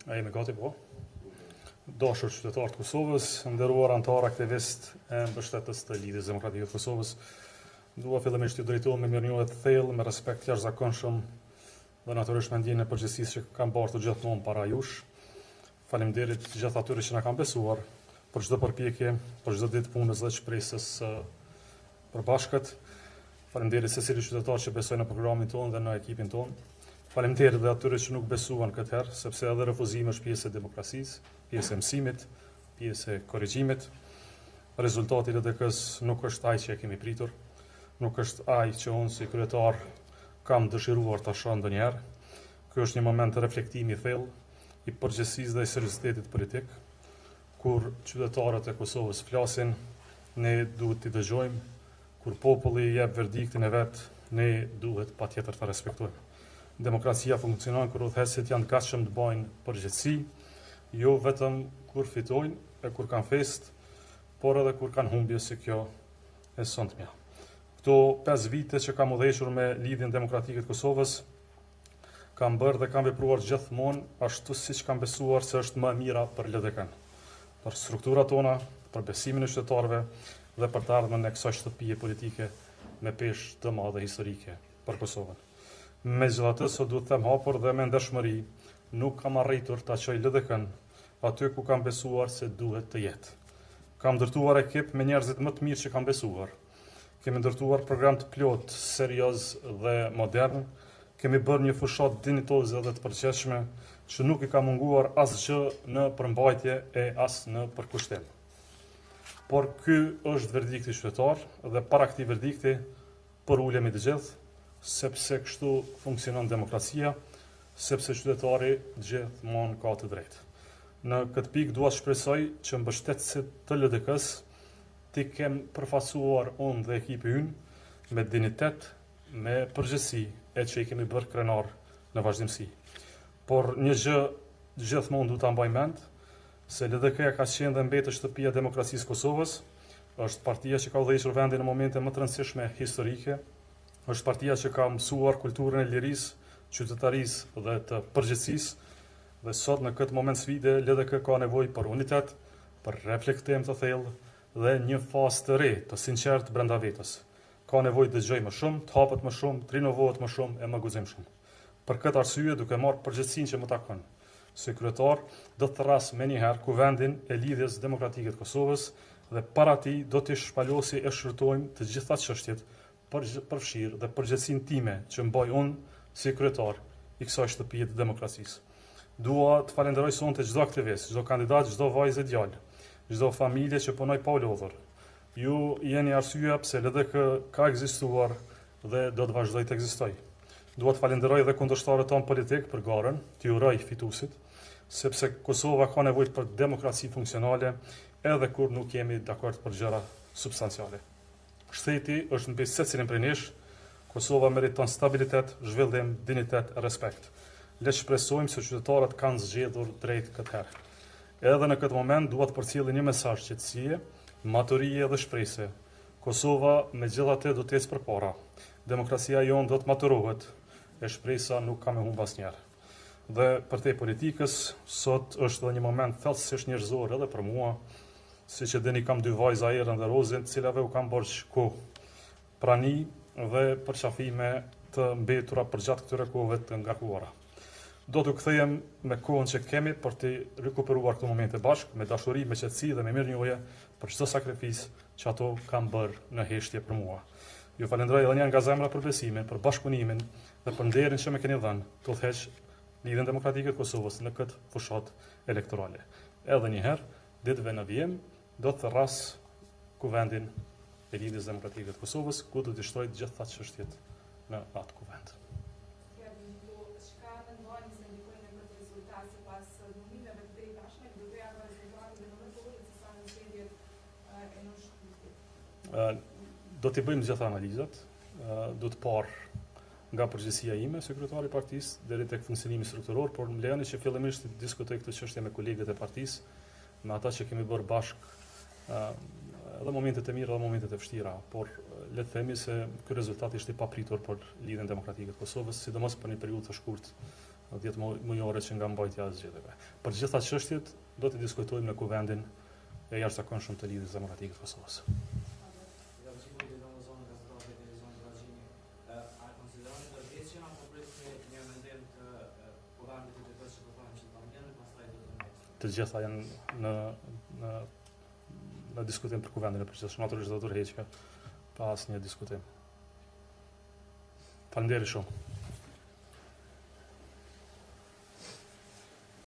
A jemi gati po? Dashur qytetarë të Kosovës, nderuar anëtar aktivist e mbështetës të Lidhjes Demokratike të Kosovës, dua fillimisht t'ju drejtohem me mirënjohje të thellë, me respekt jashtëzakonshëm dhe natyrisht me ndjenjën e përgjegjësisë që kam bartur gjithmonë para jush. Faleminderit gjithë atyre që na kanë besuar për çdo përpjekje, për çdo ditë punës dhe shpresës përbashkët. Faleminderit secilit qytetar që besoi në programin tonë dhe në ekipin tonë. Faleminderit dhe atyre që nuk besuan këtë herë, sepse edhe refuzimi është pjesë e demokracisë, pjesë e mësimit, pjesë e korrigjimit. Rezultati i LDK-s nuk është ai që e kemi pritur, nuk është ai që unë si kryetar kam dëshiruar ta shoh ndonjëherë. Ky është një moment të reflektimi i thellë, i përgjegjësisë dhe i seriozitetit politik, kur qytetarët e Kosovës flasin, ne duhet t'i dëgjojmë, kur populli jep verdiktin e vet, ne duhet patjetër ta respektojmë. Demokracia funksionon kur udhëheqësit janë të gatshëm të bëjnë përgjegjësi, jo vetëm kur fitojnë e kur kanë fest, por edhe kur kanë humbje si kjo e sotmja. Këto 5 vite që kam udhëhequr me Lidhjen Demokratike të Kosovës, kam bërë dhe kam vepruar gjithmonë ashtu siç kam besuar se është më e mira për LDK-n, për strukturat tona, për besimin e qytetarëve dhe për të ardhmen e kësaj shtëpie politike me peshë të madhe historike për Kosovën. Megjithatë, sot duhet të them hapur dhe me ndershmëri, nuk kam arritur ta çoj LDK-n aty ku kam besuar se duhet të jetë. Kam ndërtuar ekip me njerëzit më të mirë që kam besuar. Kemi ndërtuar program të plot, serioz dhe modern. Kemi bërë një fushat dinjitoze dhe të përgjithshme që nuk i ka munguar asgjë në përmbajtje e as në përkushtim. Por ky është verdikti qytetar dhe para këtij verdikti ulemi të gjithë, sepse kështu funksionon demokracia, sepse qytetari gjithmonë ka të drejtë. Në këtë pikë dua të shpresoj që mbështetësit të LDK-s t'i kem përfaqësuar unë dhe ekipi ynë me dinjitet, me përgjegjësi e që i kemi bërë krenar në vazhdimsi. Por një gjë gjithmonë duhet ta mbaj mend, se LDK-ja ka qenë dhe mbetet shtëpia e demokracisë Kosovës, është partia që ka udhëhequr vendin në momente më të rëndësishme historike, është partia që ka mësuar kulturën e lirisë, qytetarisë dhe të përgjegjësisë, dhe sot në këtë moment sfide LDK ka nevojë për unitet, për reflektim të thellë dhe një fazë të re, të sinqertë brenda vetes. Ka nevojë të dëgjojë më shumë, të hapet më shumë, të rinovohet më shumë e më guximshëm. Për këtë arsye, duke marrë përgjegjësinë që më takon, si kryetar, do të therras menjëherë kuvendin e Lidhjes Demokratike të Kosovës dhe para tij do t'i shpalosi e shfrytojmë të gjitha çështjet përfshirë dhe përgjegjësinë time që mbaj unë si kryetar i kësaj shtëpie të demokracisë. Dua të falenderoj sonte çdo aktivist, çdo kandidat, çdo vajzë e djalë, çdo familje që punoi pa u lodhur. Ju jeni arsyeja pse LDK ka ekzistuar dhe do të vazhdojë të ekzistojë. Dua të falenderoj edhe kundërshtarët tonë politik për garën, t'i uroj fituesit, sepse Kosova ka nevojë për demokraci funksionale edhe kur nuk jemi dakord për gjëra substanciale. Shteti është mbi secilin prej nesh. Kosova meriton stabilitet, zhvillim, dinjitet e respekt. Le të shpresojmë se qytetarët kanë zgjedhur drejt këtë herë. Edhe në këtë moment dua të përcjellë një mesazh qetësie, maturie dhe shpresë. Kosova megjithatë do të ecë përpara. Demokracia jonë do të maturohet e shpresa nuk ka me humb asnjëherë. Dhe për te politikës, sot është edhe një moment thellësisht njerëzor edhe për mua. Siç e dini, kam 2 vajza, Erën dhe Rozën, të cilave u kam bërë kohë, prani dhe përqafime të mbetura përgjatë këtyre kohëve të ngarkuara. Do t'u kthejem me kohën që kemi për të rikuperuar këto momente bashkë, me dashuri, me qetësi dhe me mirënjohje për çdo sakrificë që ato kanë bërë në heshtje për mua. Ju falenderoj edhe një nga zemra për besimin, për bashkëpunimin dhe për nderin që më keni dhënë të udhëheq Lidhjen Demokratike të Kosovës në këtë fushat elektorale. Edhe një herë, ditëve në vijim, do të therras kuvendin e Lidhjes Demokratike të Kosovës, ku do të shtojë gjitha çështjet në atë kuvend. Do t'i bëjmë gjitha analizat, do të parë nga përgjegjësia ime, sekretari i partisë, deri tek funksionimi strukturor, por më lejoni që fillimisht të diskutoj këtë çështje me kolegët e partisë, me ata që kemi bërë bashkë edhe momentet e mira dhe momentet e vështira, por le të themi se ky rezultat ishte i papritur për Lidhjen Demokratike të Kosovës, sidomos për një periudhë të shkurtë 10 mujore që nga mbajtja e zgjedhjeve. Për gjitha çështjet do të diskutojmë në kuvendin e jashtëzakonshëm të Lidhjes Demokratike të Kosovës. Të gjitha janë në diskutim për kuvendin e përgjithshëm, natyrisht do të tërheqja pa asnjë diskutim. Faleminderit shumë.